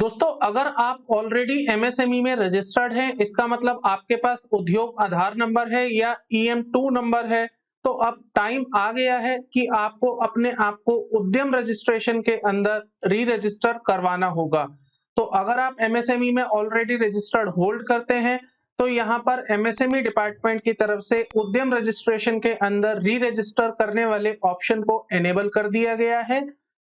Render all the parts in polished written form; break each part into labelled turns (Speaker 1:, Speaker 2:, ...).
Speaker 1: दोस्तों, अगर आप ऑलरेडी एमएसएमई में रजिस्टर्ड हैं, इसका मतलब आपके पास उद्योग आधार नंबर है या ईएम2 नंबर है, तो अब टाइम आ गया है कि आपको अपने आप को उद्यम रजिस्ट्रेशन के अंदर री रजिस्टर करवाना होगा। तो अगर आप एमएसएमई में ऑलरेडी रजिस्टर्ड होल्ड करते हैं, तो यहाँ पर एमएसएमई डिपार्टमेंट की तरफ से उद्यम रजिस्ट्रेशन के अंदर री रजिस्टर करने वाले ऑप्शन को एनेबल कर दिया गया है।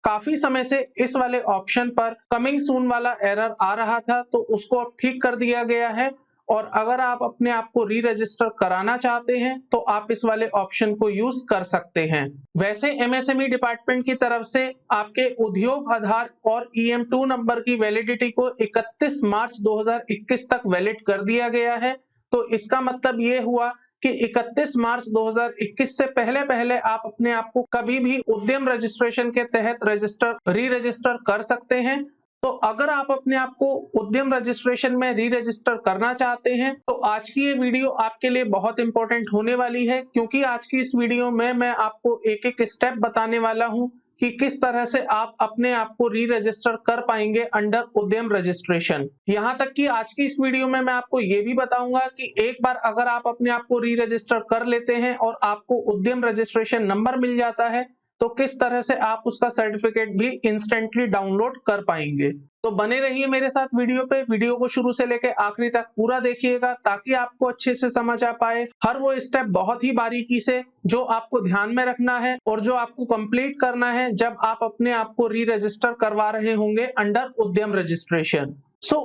Speaker 1: काफी समय से इस वाले ऑप्शन पर कमिंग सून वाला एरर आ रहा था, तो उसको अब ठीक कर दिया गया है। और अगर आप अपने आप को री रजिस्टर कराना चाहते हैं तो आप इस वाले ऑप्शन को यूज कर सकते हैं। वैसे एमएसएमई डिपार्टमेंट की तरफ से आपके उद्योग आधार और ईएम2 नंबर की वैलिडिटी को 31 मार्च 2021 तक वैलिड कर दिया गया है। तो इसका मतलब ये हुआ कि 31 मार्च 2021 से पहले आप अपने आप को कभी भी उद्यम रजिस्ट्रेशन के तहत री रजिस्टर कर सकते हैं। तो अगर आप अपने आप को उद्यम रजिस्ट्रेशन में री रजिस्टर करना चाहते हैं तो आज की ये वीडियो आपके लिए बहुत इंपॉर्टेंट होने वाली है, क्योंकि आज की इस वीडियो में मैं आपको एक एक स्टेप बताने वाला हूं कि किस तरह से आप अपने आप को री रजिस्टर कर पाएंगे अंडर उद्यम रजिस्ट्रेशन। यहां तक कि आज की इस वीडियो में मैं आपको ये भी बताऊंगा कि एक बार अगर आप अपने आप को री रजिस्टर कर लेते हैं और आपको उद्यम रजिस्ट्रेशन नंबर मिल जाता है तो किस तरह से आप उसका सर्टिफिकेट भी इंस्टेंटली डाउनलोड कर पाएंगे। तो बने रहिए मेरे साथ वीडियो को शुरू से लेकर आखिरी तक पूरा देखिएगा, ताकि आपको अच्छे से समझ आ पाए हर वो स्टेप बहुत ही बारीकी से जो आपको ध्यान में रखना है और जो आपको कंप्लीट करना है जब आप अपने आप को री रजिस्टर करवा रहे होंगे अंडर उद्यम रजिस्ट्रेशन।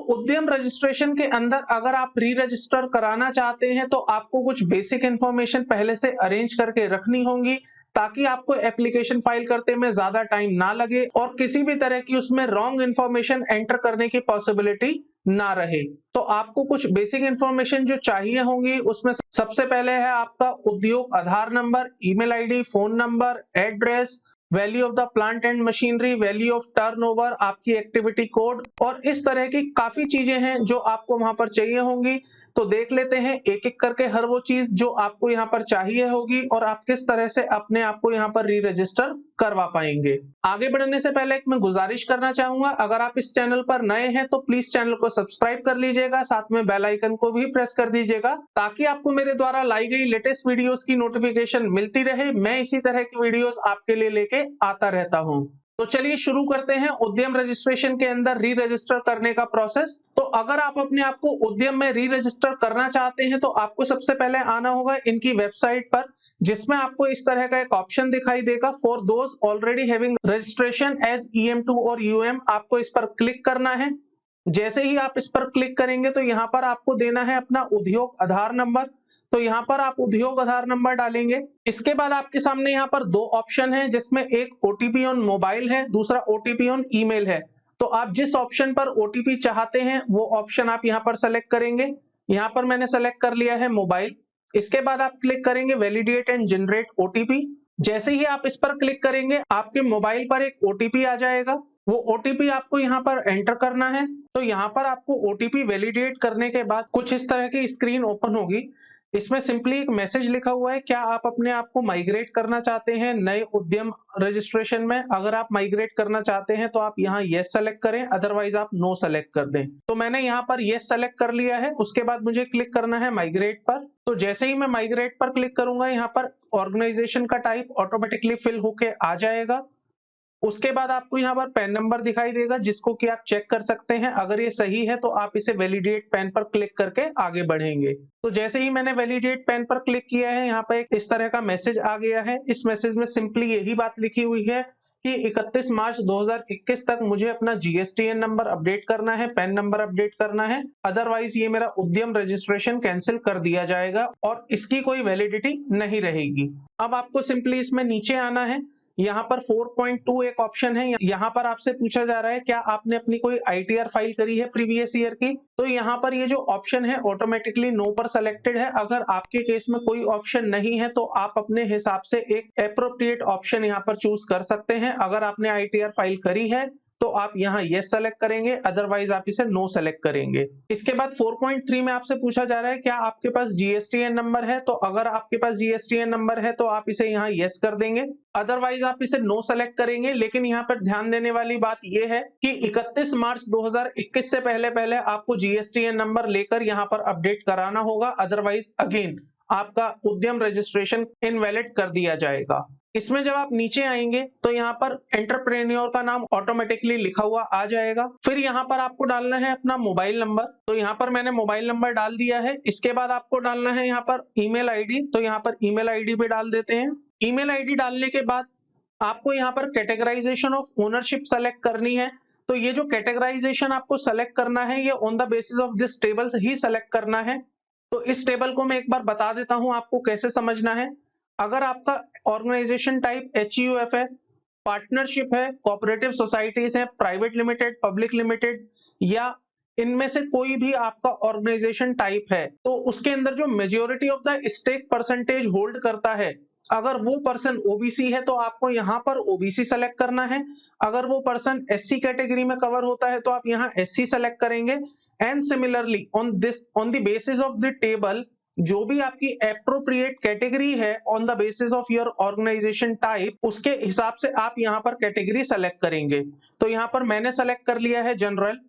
Speaker 1: उद्यम रजिस्ट्रेशन के अंदर अगर आप री रजिस्टर कराना चाहते हैं तो आपको कुछ बेसिक इंफॉर्मेशन पहले से अरेंज करके रखनी होंगी, ताकि आपको एप्लीकेशन फाइल करते में ज्यादा टाइम ना लगे और किसी भी तरह की उसमें रॉन्ग इंफॉर्मेशन एंटर करने की पॉसिबिलिटी ना रहे। तो आपको कुछ बेसिक इंफॉर्मेशन जो चाहिए होंगी, उसमें सबसे पहले है आपका Udyog Aadhaar number, email ID, phone number, address, value of the plant and machinery, value of turnover, आपकी एक्टिविटी कोड और इस तरह की काफी चीजें हैं जो आपको वहां पर चाहिए होंगी। तो देख लेते हैं एक एक करके हर वो चीज जो आपको यहाँ पर चाहिए होगी और आप किस तरह से अपने आप को यहाँ पर री रजिस्टर करवा पाएंगे। आगे बढ़ने से पहले एक मैं गुजारिश करना चाहूंगा, अगर आप इस चैनल पर नए हैं तो प्लीज चैनल को सब्सक्राइब कर लीजिएगा, साथ में बेल आइकन को भी प्रेस कर दीजिएगा, ताकि आपको मेरे द्वारा लाई गई लेटेस्ट वीडियोस की नोटिफिकेशन मिलती रहे। मैं इसी तरह की वीडियोस आपके लिए लेके आता रहता हूँ। तो चलिए शुरू करते हैं उद्यम रजिस्ट्रेशन के अंदर री रजिस्टर करने का प्रोसेस। तो अगर आप अपने आप को उद्यम में री रजिस्टर करना चाहते हैं तो आपको सबसे पहले आना होगा इनकी वेबसाइट पर, जिसमें आपको इस तरह का एक ऑप्शन दिखाई देगा, for those already having registration as EM two और यूएम। आपको इस पर क्लिक करना है। जैसे ही आप इस पर क्लिक करेंगे तो यहाँ पर आपको देना है अपना उद्योग आधार नंबर। तो यहाँ पर आप उद्योग आधार नंबर डालेंगे। इसके बाद आपके सामने यहाँ पर दो ऑप्शन है, जिसमें एक ओटीपी ऑन मोबाइल है, दूसरा ओटीपी ऑन ईमेल है। तो आप जिस ऑप्शन पर ओटीपी चाहते हैं वो ऑप्शन आप यहाँ पर सेलेक्ट करेंगे। यहाँ पर मैंने सेलेक्ट कर लिया है मोबाइल। इसके बाद आप क्लिक करेंगे वैलिडेट एंड जनरेट ओटीपी। जैसे ही आप इस पर क्लिक करेंगे आपके मोबाइल पर एक ओटीपी आ जाएगा। वो ओटीपी आपको यहाँ पर एंटर करना है। तो यहाँ पर आपको ओटीपी वैलिडेट करने के बाद कुछ इस तरह की स्क्रीन ओपन होगी। इसमें सिंपली एक मैसेज लिखा हुआ है, क्या आप अपने आप को माइग्रेट करना चाहते हैं नए उद्यम रजिस्ट्रेशन में। अगर आप माइग्रेट करना चाहते हैं तो आप यहाँ यस सेलेक्ट करें, अदरवाइज आप नो सेलेक्ट कर दें। तो मैंने यहाँ पर यस सेलेक्ट कर लिया है। उसके बाद मुझे क्लिक करना है माइग्रेट पर। तो जैसे ही मैं माइग्रेट पर क्लिक करूंगा, यहाँ पर ऑर्गेनाइजेशन का टाइप ऑटोमेटिकली फिल होके आ जाएगा। उसके बाद आपको यहाँ पर पैन नंबर दिखाई देगा, जिसको कि आप चेक कर सकते हैं। अगर ये सही है तो आप इसे वैलिडेट पैन पर क्लिक करके आगे बढ़ेंगे। तो जैसे ही मैंने वैलिडेट पैन पर क्लिक किया है, यहाँ पर एक इस तरह का मैसेज आ गया है। इस मैसेज में सिंपली यही बात लिखी हुई है कि 31 मार्च 2021 तक मुझे अपना जीएसटीएन नंबर अपडेट करना है, पैन नंबर अपडेट करना है, अदरवाइज ये मेरा उद्यम रजिस्ट्रेशन कैंसिल कर दिया जाएगा और इसकी कोई वैलिडिटी नहीं रहेगी। अब आपको सिंपली इसमें नीचे आना है। यहाँ पर 4.2 एक ऑप्शन है। यहाँ पर आपसे पूछा जा रहा है क्या आपने अपनी कोई आईटीआर फाइल करी है प्रीवियस ईयर की। तो यहाँ पर ये जो ऑप्शन है ऑटोमेटिकली नो पर सेलेक्टेड है। अगर आपके केस में कोई ऑप्शन नहीं है तो आप अपने हिसाब से एक एप्रोप्रिएट ऑप्शन यहाँ पर चूज कर सकते हैं। अगर आपने आईटीआर फाइल करी है तो आप यहाँ यस सेलेक्ट करेंगे, अदरवाइज आप इसे नो सेलेक्ट करेंगे। इसके बाद 4.3 में आपसे पूछा जा रहा है क्या आपके पास जीएसटीएन नंबर है, तो अगर आपके पास जीएसटीएन नंबर है तो आप इसे यहाँ यस कर देंगे, अदरवाइज आप इसे नो सेलेक्ट करेंगे। लेकिन यहाँ पर ध्यान देने वाली बात यह है कि 31 मार्च 2021 से पहले पहले आपको जीएसटीएन नंबर लेकर यहाँ पर अपडेट कराना होगा, अदरवाइज अगेन आपका उद्यम रजिस्ट्रेशन इनवैलिड कर दिया जाएगा। इसमें जब आप नीचे आएंगे तो यहाँ पर एंटरप्रेन्योर का नाम ऑटोमेटिकली लिखा हुआ आ जाएगा। फिर यहाँ पर आपको डालना है अपना मोबाइल नंबर, तो यहाँ पर मैंने मोबाइल नंबर डाल दिया है। इसके बाद आपको डालना है यहाँ पर ईमेल आईडी, तो यहाँ पर ईमेल आईडी भी डाल देते हैं। ईमेल आईडी डालने के बाद आपको यहाँ पर कैटेगराइजेशन ऑफ ओनरशिप सेलेक्ट करनी है। तो ये जो कैटेगराइजेशन आपको सेलेक्ट करना है ये on the basis of this table he select करना है। तो इस टेबल को मैं एक बार बता देता हूं आपको कैसे समझना है। अगर आपका ऑर्गेनाइजेशन टाइप HUF है, पार्टनरशिप है, कोऑपरेटिव सोसाइटीज है, प्राइवेट लिमिटेड, पब्लिक लिमिटेड या इनमें से कोई भी आपका ऑर्गेनाइजेशन टाइप है, तो उसके अंदर जो majority of the stake percentage hold करता है, अगर वो पर्सन ओबीसी है तो आपको यहाँ पर ओबीसी सेलेक्ट करना है। अगर वो पर्सन SC कैटेगरी में कवर होता है तो आप यहाँ SC सेलेक्ट करेंगे। And similarly on the basis of the table जो भी आपकी एप्रोप्रिएट कैटेगरी है on the basis of your organisation type, उसके हिसाब से आप यहाँ पर कैटेगरी सेलेक्ट करेंगे। तो यहाँ पर मैंने सेलेक्ट कर लिया है जनरल।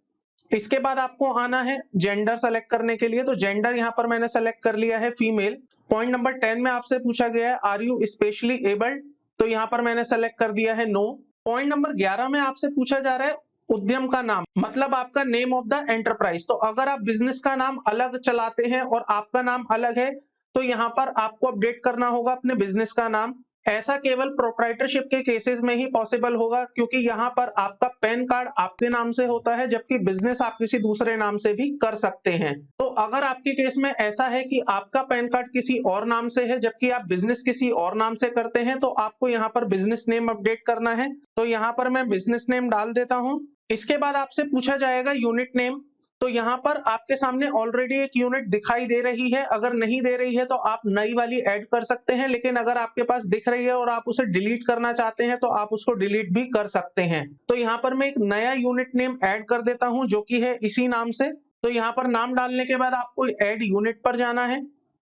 Speaker 1: इसके बाद आपको आना है जेंडर सेलेक्ट करने के लिए, तो जेंडर यहाँ पर मैंने सेलेक्ट कर लिया है फीमेल। पॉइंट नंबर 10 में आपसे पूछा गया है आर यू स्पेशली एबल्ड, तो यहाँ पर मैंने सेलेक्ट कर दिया है नो। पॉइंट नंबर 11 में आपसे पूछा जा रहा है उद्यम का नाम, मतलब आपका नेम ऑफ द एंटरप्राइज। तो अगर आप बिजनेस का नाम अलग चलाते हैं और आपका नाम अलग है तो यहाँ पर आपको अपडेट करना होगा अपने बिजनेस का नाम। ऐसा केवल प्रोप्राइटरशिप के केसेस में ही पॉसिबल होगा, क्योंकि यहाँ पर आपका पैन कार्ड आपके नाम से होता है जबकि बिजनेस आप किसी दूसरे नाम से भी कर सकते हैं। तो अगर आपके केस में ऐसा है कि आपका पैन कार्ड किसी और नाम से है जबकि आप बिजनेस किसी और नाम से करते हैं, तो आपको यहाँ पर बिजनेस नेम अपडेट करना है। तो यहाँ पर मैं बिजनेस नेम डाल देता हूँ। इसके बाद आपसे पूछा जाएगा यूनिट नेम, तो यहाँ पर आपके सामने ऑलरेडी एक यूनिट दिखाई दे रही है। अगर नहीं दे रही है तो आप नई वाली ऐड कर सकते हैं, लेकिन अगर आपके पास दिख रही है और आप उसे डिलीट करना चाहते हैं तो आप उसको डिलीट भी कर सकते हैं। तो यहाँ पर मैं एक नया यूनिट नेम ऐड कर देता हूं जो कि है इसी नाम से। तो यहाँ पर नाम डालने के बाद आपको ऐड यूनिट पर जाना है।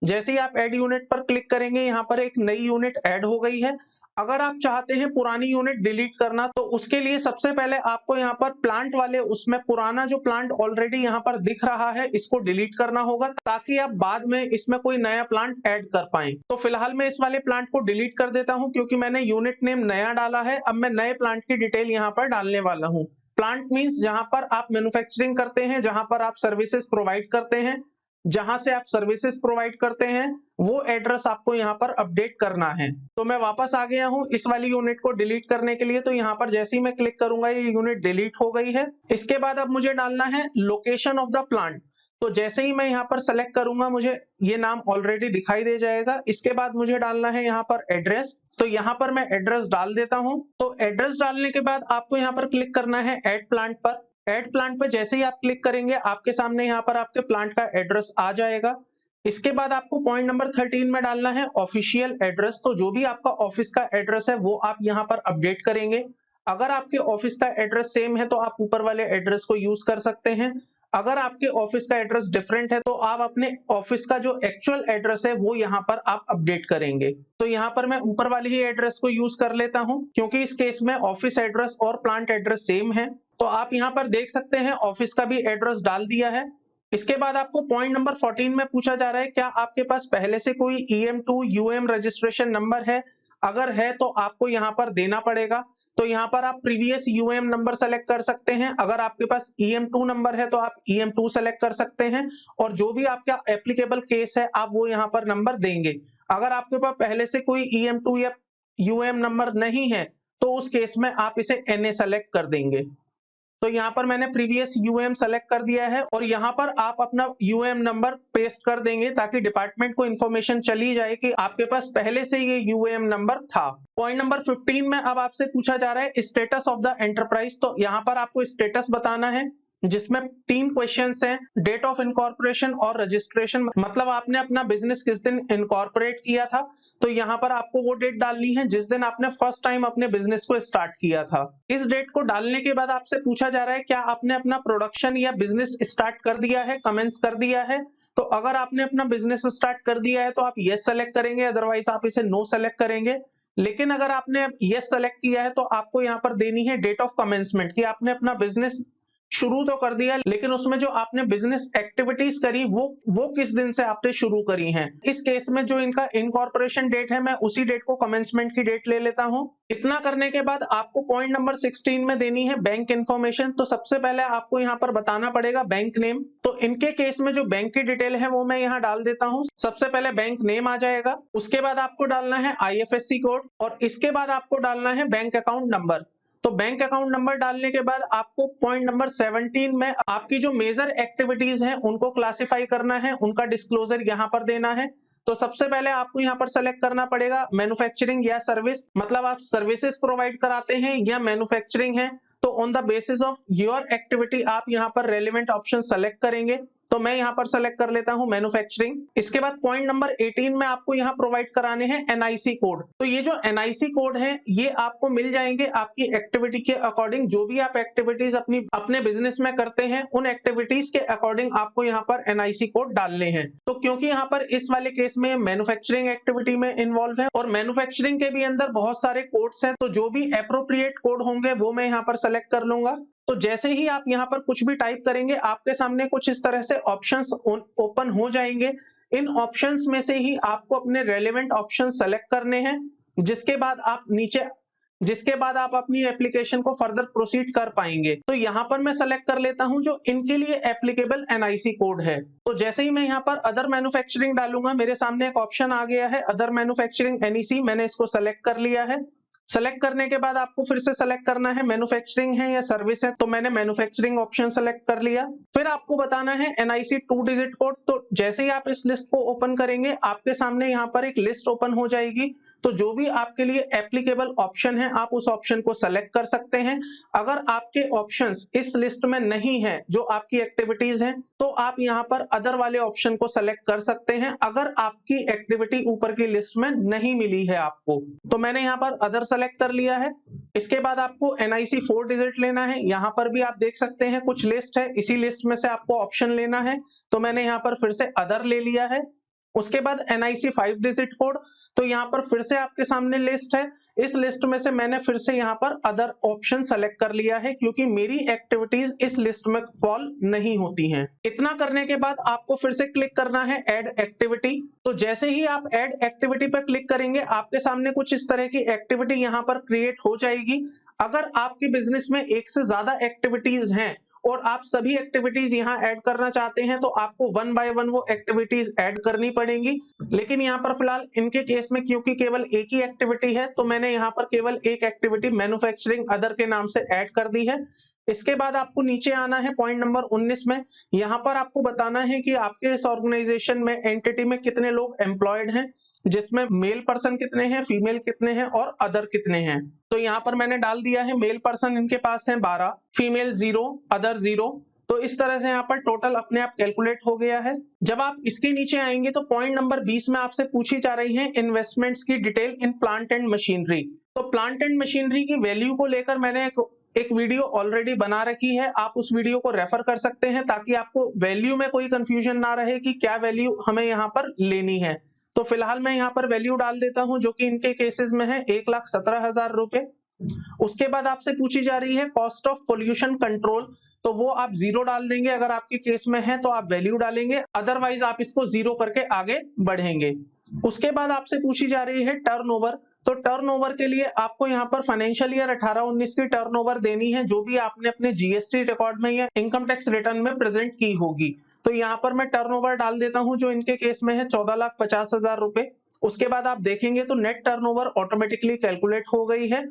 Speaker 1: जैसे ही आप ऐड यूनिट पर क्लिक करेंगे यहाँ पर एक नई यूनिट ऐड हो गई है। अगर आप चाहते हैं पुरानी यूनिट डिलीट करना तो उसके लिए सबसे पहले आपको यहाँ पर प्लांट वाले उसमें पुराना जो प्लांट ऑलरेडी यहाँ पर दिख रहा है इसको डिलीट करना होगा, ताकि आप बाद में इसमें कोई नया प्लांट ऐड कर पाएं। तो फिलहाल मैं इस वाले प्लांट को डिलीट कर देता हूं क्योंकि मैंने यूनिट नेम नया डाला है। अब मैं नए प्लांट की डिटेल यहाँ पर डालने वाला हूँ। प्लांट मीन्स जहां पर आप मैन्युफैक्चरिंग करते हैं, जहां पर आप सर्विसेज प्रोवाइड करते हैं, जहां से आप सर्विसेज प्रोवाइड करते हैं वो एड्रेस आपको यहाँ पर अपडेट करना है। तो मैं वापस आ गया हूँ इस वाली यूनिट को डिलीट करने के लिए। तो यहाँ पर जैसे ही मैं क्लिक करूंगा ये यूनिट डिलीट हो गई है। इसके बाद अब मुझे डालना है लोकेशन ऑफ द प्लांट। तो जैसे ही मैं यहाँ पर सेलेक्ट करूंगा मुझे ये नाम ऑलरेडी दिखाई दे जाएगा। इसके बाद मुझे डालना है यहाँ पर एड्रेस, तो यहाँ पर मैं एड्रेस डाल देता हूँ। तो एड्रेस डालने के बाद आपको यहाँ पर क्लिक करना है ऐड प्लांट पर। ऐड प्लांट पर जैसे ही आप क्लिक करेंगे आपके सामने यहाँ पर आपके प्लांट का एड्रेस आ जाएगा। इसके बाद आपको पॉइंट नंबर 13 में डालना है ऑफिशियल एड्रेस। तो जो भी आपका ऑफिस का एड्रेस है वो आप यहाँ पर अपडेट करेंगे। अगर आपके ऑफिस का एड्रेस सेम है तो आप ऊपर वाले एड्रेस को यूज कर सकते हैं। अगर आपके ऑफिस का एड्रेस डिफरेंट है तो आप अपने ऑफिस का जो एक्चुअल एड्रेस है वो यहाँ पर आप अपडेट करेंगे। तो यहाँ पर मैं ऊपर वाले ही एड्रेस को यूज कर लेता हूँ क्योंकि इस केस में ऑफिस एड्रेस और प्लांट एड्रेस सेम है। तो आप यहाँ पर देख सकते हैं ऑफिस का भी एड्रेस डाल दिया है। इसके बाद आपको पॉइंट नंबर 14 में पूछा जा रहा है क्या आपके पास पहले से कोई EM2 UM रजिस्ट्रेशन नंबर है। अगर है तो आपको यहाँ पर देना पड़ेगा। तो यहाँ पर आप प्रीवियस UM नंबर सेलेक्ट कर सकते हैं। अगर आपके पास EM2 नंबर है तो आप EM2 सेलेक्ट कर सकते हैं और जो भी आपका एप्लीकेबल केस है आप वो यहाँ पर नंबर देंगे। अगर आपके पास पहले से कोई EM2 या UM नंबर नहीं है तो उस केस में आप इसे NA सेलेक्ट कर देंगे। तो यहाँ पर मैंने प्रीवियस UM सेलेक्ट कर दिया है और यहाँ पर आप अपना UM नंबर पेस्ट कर देंगे ताकि डिपार्टमेंट को इन्फॉर्मेशन चली जाए कि आपके पास पहले से ये UM नंबर था। पॉइंट नंबर 15 में अब आपसे पूछा जा रहा है स्टेटस ऑफ द एंटरप्राइज। तो यहाँ पर आपको स्टेटस बताना है जिसमें 3 क्वेश्चंस हैं। डेट ऑफ इनकॉर्पोरेशन और रजिस्ट्रेशन, मतलब आपने अपना बिजनेस किस दिन इनकॉर्पोरेट किया था। तो यहाँ पर आपको वो डेट डालनी है जिस दिन आपने फर्स्ट टाइम अपने बिजनेस को स्टार्ट किया था। इस डेट को डालने के बाद आपसे पूछा जा रहा है क्या आपने अपना प्रोडक्शन या बिजनेस स्टार्ट कर दिया है, कमेंस कर दिया है। तो अगर आपने अपना बिजनेस स्टार्ट कर दिया है तो आप यस सेलेक्ट करेंगे, अदरवाइज आप इसे नो सेलेक्ट करेंगे। लेकिन अगर आपने यस सेलेक्ट किया है तो आपको यहाँ पर देनी है डेट ऑफ कमेंसमेंट कि आपने अपना बिजनेस शुरू तो कर दिया, लेकिन उसमें जो आपने बिजनेस एक्टिविटीज करी वो किस दिन से आपने शुरू करी हैं। इस केस में जो इनका इनकॉर्पोरेशन डेट है मैं उसी डेट को कमेंसमेंट की डेट ले लेता हूं। इतना करने के बाद आपको पॉइंट नंबर 16 में देनी है बैंक इन्फॉर्मेशन। तो सबसे पहले आपको यहाँ पर बताना पड़ेगा बैंक नेम। तो इनके केस में जो बैंक की डिटेल है वो मैं यहाँ डाल देता हूँ। सबसे पहले बैंक नेम आ जाएगा, उसके बाद आपको डालना है IFSC कोड और इसके बाद आपको डालना है बैंक अकाउंट नंबर। तो बैंक अकाउंट नंबर डालने के बाद आपको पॉइंट नंबर 17 में आपकी जो मेजर एक्टिविटीज हैं उनको क्लासिफाई करना है, उनका डिस्क्लोजर यहाँ पर देना है। तो सबसे पहले आपको यहाँ पर सेलेक्ट करना पड़ेगा मैन्युफैक्चरिंग या सर्विस, मतलब आप सर्विसेज प्रोवाइड कराते हैं या मैन्युफैक्चरिंग है। तो on the basis of your activity आप यहाँ पर रेलिवेंट ऑप्शन सेलेक्ट करेंगे। तो मैं यहाँ पर सेलेक्ट कर लेता हूँ मैन्युफैक्चरिंग। इसके बाद पॉइंट नंबर 18 में आपको यहाँ प्रोवाइड कराने हैं NIC कोड। तो ये जो NIC कोड है ये आपको मिल जाएंगे आपकी एक्टिविटी के अकॉर्डिंग। जो भी आप एक्टिविटीज अपने बिजनेस में करते हैं उन एक्टिविटीज के अकॉर्डिंग आपको यहाँ पर NIC कोड डालने हैं। तो क्योंकि यहाँ पर इस वाले केस में मैन्युफैक्चरिंग एक्टिविटी में इन्वॉल्व है और मैन्युफैक्चरिंग के भी अंदर बहुत सारे कोड्स हैं, तो जो भी एप्रोप्रिएट कोड होंगे वो मैं यहाँ पर सेलेक्ट कर लूंगा। तो जैसे ही आप यहाँ पर कुछ भी टाइप करेंगे आपके सामने कुछ इस तरह से ऑप्शंस ओपन हो जाएंगे। इन ऑप्शंस में से ही आपको अपने रेलेवेंट ऑप्शन सेलेक्ट करने हैं, जिसके बाद आप अपनी एप्लीकेशन को फर्दर प्रोसीड कर पाएंगे। तो यहाँ पर मैं सेलेक्ट कर लेता हूँ जो इनके लिए एप्लीकेबल NIC कोड है। तो जैसे ही मैं यहाँ पर अदर मैन्युफैक्चरिंग डालूंगा मेरे सामने एक ऑप्शन आ गया है अदर मैन्युफैक्चरिंग NEC। मैंने इसको सेलेक्ट कर लिया है। सेलेक्ट करने के बाद आपको फिर से सेलेक्ट करना है मैन्युफैक्चरिंग है या सर्विस है। तो मैंने मैन्युफैक्चरिंग ऑप्शन सेलेक्ट कर लिया। फिर आपको बताना है NIC 2 डिजिट कोड। तो जैसे ही आप इस लिस्ट को ओपन करेंगे आपके सामने यहाँ पर एक लिस्ट ओपन हो जाएगी। तो जो भी आपके लिए एप्लीकेबल ऑप्शन है आप उस ऑप्शन को सेलेक्ट कर सकते हैं। अगर आपके ऑप्शंस इस लिस्ट में नहीं है जो आपकी एक्टिविटीज हैं तो आप यहाँ पर अदर वाले ऑप्शन को सेलेक्ट कर सकते हैं अगर आपकी एक्टिविटी ऊपर की लिस्ट में नहीं मिली है आपको। तो मैंने यहाँ पर अदर सेलेक्ट कर लिया है। इसके बाद आपको NIC 4 डिजिट लेना है। यहाँ पर भी आप देख सकते हैं कुछ लिस्ट है, इसी लिस्ट में से आपको ऑप्शन लेना है। तो मैंने यहाँ पर फिर से अदर ले लिया है। उसके बाद NIC 5 डिजिट कोड। तो यहाँ पर फिर से आपके सामने लिस्ट है, इस लिस्ट में से मैंने फिर से यहाँ पर अदर ऑप्शन सेलेक्ट कर लिया है क्योंकि मेरी एक्टिविटीज इस लिस्ट में फॉल नहीं होती हैं। इतना करने के बाद आपको फिर से क्लिक करना है ऐड एक्टिविटी। तो जैसे ही आप ऐड एक्टिविटी पर क्लिक करेंगे आपके सामने कुछ इस तरह की एक्टिविटी यहाँ पर क्रिएट हो जाएगी। अगर आपके बिजनेस में एक से ज्यादा एक्टिविटीज हैं और आप सभी एक्टिविटीज यहाँ ऐड करना चाहते हैं तो आपको 1 बाय 1 वो एक्टिविटीज ऐड करनी पड़ेंगी। लेकिन यहाँ पर फिलहाल इनके केस में क्योंकि केवल एक ही एक्टिविटी है तो मैंने यहाँ पर केवल एक एक्टिविटी मैन्युफैक्चरिंग अदर के नाम से ऐड कर दी है। इसके बाद आपको नीचे आना है पॉइंट नंबर 19 में। यहाँ पर आपको बताना है कि आपके इस ऑर्गेनाइजेशन में एंटिटी में कितने लोग एम्प्लॉयड हैं, जिसमें मेल पर्सन कितने हैं, फीमेल कितने हैं और अदर कितने हैं। तो यहाँ पर मैंने डाल दिया है मेल पर्सन इनके पास है 12, फीमेल 0, अदर 0। तो इस तरह से यहाँ पर टोटल अपने आप कैलकुलेट हो गया है। जब आप इसके नीचे आएंगे तो पॉइंट नंबर 20 में आपसे पूछी जा रही है इन्वेस्टमेंट्स की detail in plant and machinery. तो प्लांट एंड मशीनरी की वैल्यू को लेकर मैंने एक वीडियो ऑलरेडी बना रखी है, आप उस वीडियो को रेफर कर सकते हैं ताकि आपको वैल्यू में कोई कंफ्यूजन ना रहे कि क्या वैल्यू हमें यहाँ पर लेनी है। तो फिलहाल मैं यहाँ पर वैल्यू डाल देता हूं जो कि इनके केसेस में है 1,17,000 रुपए। उसके बाद आपसे पूछी जा रही है कॉस्ट ऑफ पोल्यूशन कंट्रोल। तो वो आप 0 डाल देंगे, अगर आपके केस में है तो आप वैल्यू डालेंगे, अदरवाइज आप इसको 0 करके आगे बढ़ेंगे। उसके बाद आपसे पूछी जा रही है टर्नओवर। तो टर्नओवर के लिए आपको यहाँ पर फाइनेंशियल ईयर 18-19 की टर्नओवर देनी है जो भी आपने अपने GST रिकॉर्ड में या इनकम टैक्स रिटर्न में प्रेजेंट की होगी। तो यहाँ पर मैं टर्नओवर डाल देता हूं जो इनके केस में है 14,50,000 रुपए। उसके बाद आप देखेंगे तो नेट टर्नओवर ऑटोमेटिकली कैलकुलेट हो गई है।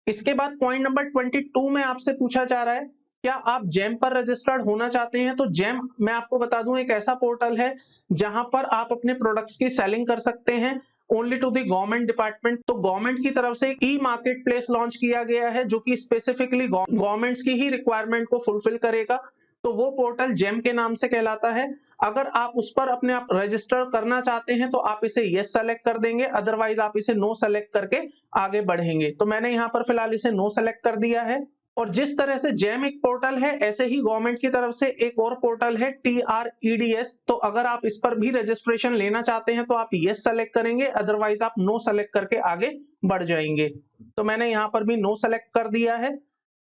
Speaker 1: इसके बाद पॉइंट नंबर 22 में आपसे पूछा जा रहा है क्या आप जैम पर रजिस्टर्ड होना चाहते हैं। तो जैम मैं आपको बता दूं एक ऐसा पोर्टल है जहां पर आप अपने प्रोडक्ट्स की सेलिंग कर सकते हैं only to the government department. तो गवर्नमेंट की तरफ से ई मार्केट प्लेस लॉन्च किया गया है जो कि स्पेसिफिकली गवर्नमेंट्स की ही रिक्वायरमेंट को फुलफिल करेगा। तो वो पोर्टल जेम के नाम से कहलाता है। अगर आप उस पर अपने आप रजिस्टर करना चाहते हैं तो आप इसे यस सेलेक्ट कर देंगे, अदरवाइज आप इसे नो सेलेक्ट करके आगे बढ़ेंगे। तो मैंने यहाँ पर फिलहाल इसे नो सेलेक्ट कर दिया है। और जिस तरह से जेम एक पोर्टल है, ऐसे ही गवर्नमेंट की तरफ से एक और पोर्टल है TREDS। तो अगर आप इस पर भी रजिस्ट्रेशन लेना चाहते हैं तो आप यस सेलेक्ट करेंगे, अदरवाइज आप नो सेलेक्ट करके आगे बढ़ जाएंगे। तो मैंने यहाँ पर भी नो सेलेक्ट कर दिया है।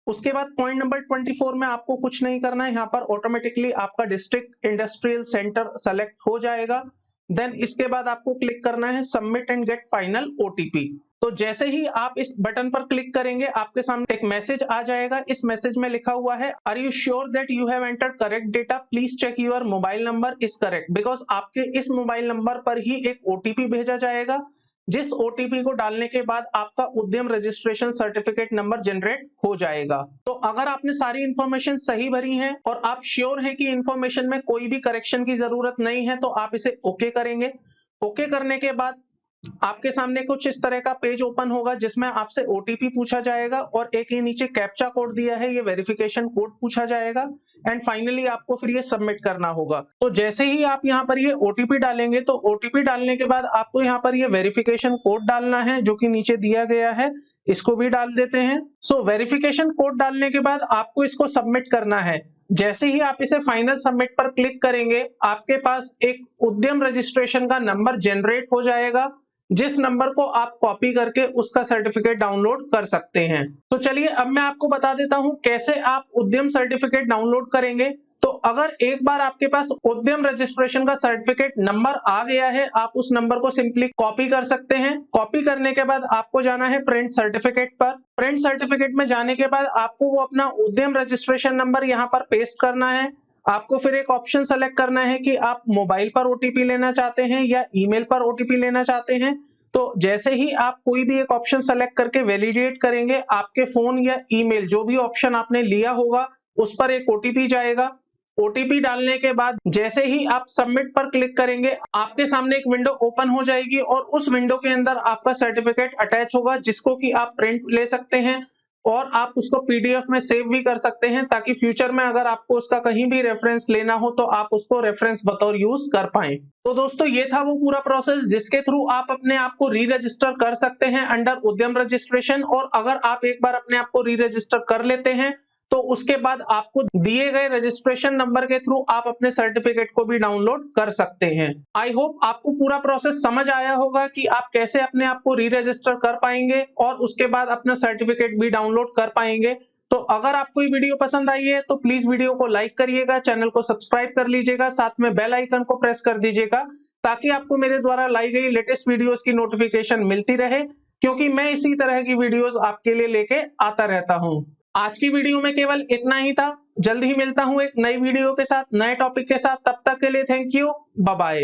Speaker 1: उसके बाद पॉइंट नंबर 24 में आपको कुछ नहीं करना है, यहाँ पर ऑटोमेटिकली आपका डिस्ट्रिक्ट इंडस्ट्रियल सेंटर सेलेक्ट हो जाएगा। देन इसके बाद आपको क्लिक करना है submit and get final OTP। तो जैसे ही आप इस बटन पर क्लिक करेंगे आपके सामने एक मैसेज आ जाएगा। इस मैसेज में लिखा हुआ है, are you sure that you have entered correct data, please check your mobile number is correct. Because आपके इस मोबाइल नंबर पर ही एक OTP भेजा जाएगा, जिस OTP को डालने के बाद आपका उद्यम रजिस्ट्रेशन सर्टिफिकेट नंबर जनरेट हो जाएगा। तो अगर आपने सारी इंफॉर्मेशन सही भरी है और आप श्योर हैं कि इंफॉर्मेशन में कोई भी करेक्शन की जरूरत नहीं है, तो आप इसे ओके करेंगे। ओके करने के बाद आपके सामने कुछ इस तरह का पेज ओपन होगा, जिसमें आपसे OTP पूछा जाएगा और एक ही नीचे कैप्चा कोड दिया है, ये वेरिफिकेशन कोड पूछा जाएगा। एंड फाइनली आपको फिर ये सबमिट करना होगा। तो जैसे ही आप यहाँ पर ये OTP डालेंगे, तो OTP डालने के बाद आपको यहाँ पर ये वेरिफिकेशन कोड डालना है, जो कि नीचे दिया गया है। इसको भी डाल देते हैं। सो वेरिफिकेशन कोड डालने के बाद आपको इसको सबमिट करना है। जैसे ही आप इसे फाइनल सबमिट पर क्लिक करेंगे, आपके पास एक उद्यम रजिस्ट्रेशन का नंबर जनरेट हो जाएगा, जिस नंबर को आप कॉपी करके उसका सर्टिफिकेट डाउनलोड कर सकते हैं। तो चलिए अब मैं आपको बता देता हूं कैसे आप उद्यम सर्टिफिकेट डाउनलोड करेंगे। तो अगर एक बार आपके पास उद्यम रजिस्ट्रेशन का सर्टिफिकेट नंबर आ गया है, आप उस नंबर को सिंपली कॉपी कर सकते हैं। कॉपी करने के बाद आपको जाना है प्रिंट सर्टिफिकेट पर। प्रिंट सर्टिफिकेट में जाने के बाद आपको वो अपना उद्यम रजिस्ट्रेशन नंबर यहाँ पर पेस्ट करना है। आपको फिर एक ऑप्शन सेलेक्ट करना है कि आप मोबाइल पर OTP लेना चाहते हैं या ईमेल पर OTP लेना चाहते हैं। तो जैसे ही आप कोई भी एक ऑप्शन सेलेक्ट करके वैलिडेट करेंगे, आपके फोन या ईमेल जो भी ऑप्शन आपने लिया होगा उस पर एक OTP जाएगा। OTP डालने के बाद जैसे ही आप सबमिट पर क्लिक करेंगे, आपके सामने एक विंडो ओपन हो जाएगी और उस विंडो के अंदर आपका सर्टिफिकेट अटैच होगा, जिसको कि आप प्रिंट ले सकते हैं और आप उसको PDF में सेव भी कर सकते हैं, ताकि फ्यूचर में अगर आपको उसका कहीं भी रेफरेंस लेना हो तो आप उसको रेफरेंस बतौर यूज कर पाएं। तो दोस्तों ये था वो पूरा प्रोसेस जिसके थ्रू आप अपने आप को री रजिस्टर कर सकते हैं अंडर उद्यम रजिस्ट्रेशन। और अगर आप एक बार अपने आप को री रजिस्टर कर लेते हैं तो उसके बाद आपको दिए गए रजिस्ट्रेशन नंबर के थ्रू आप अपने सर्टिफिकेट को भी डाउनलोड कर सकते हैं। आई होप आपको पूरा प्रोसेस समझ आया होगा कि आप कैसे अपने आप को री रजिस्टर कर पाएंगे और उसके बाद अपना सर्टिफिकेट भी डाउनलोड कर पाएंगे। तो अगर आपको ये वीडियो पसंद आई है तो प्लीज वीडियो को लाइक करिएगा, चैनल को सब्सक्राइब कर लीजिएगा, साथ में बेल आइकन को प्रेस कर दीजिएगा, ताकि आपको मेरे द्वारा लाई गई लेटेस्ट वीडियोस की नोटिफिकेशन मिलती रहे, क्योंकि मैं इसी तरह की वीडियोस आपके लिए लेके आता रहता हूं। आज की वीडियो में केवल इतना ही था। जल्द ही मिलता हूं एक नई वीडियो के साथ, नए टॉपिक के साथ। तब तक के लिए थैंक यू, बाय बाय।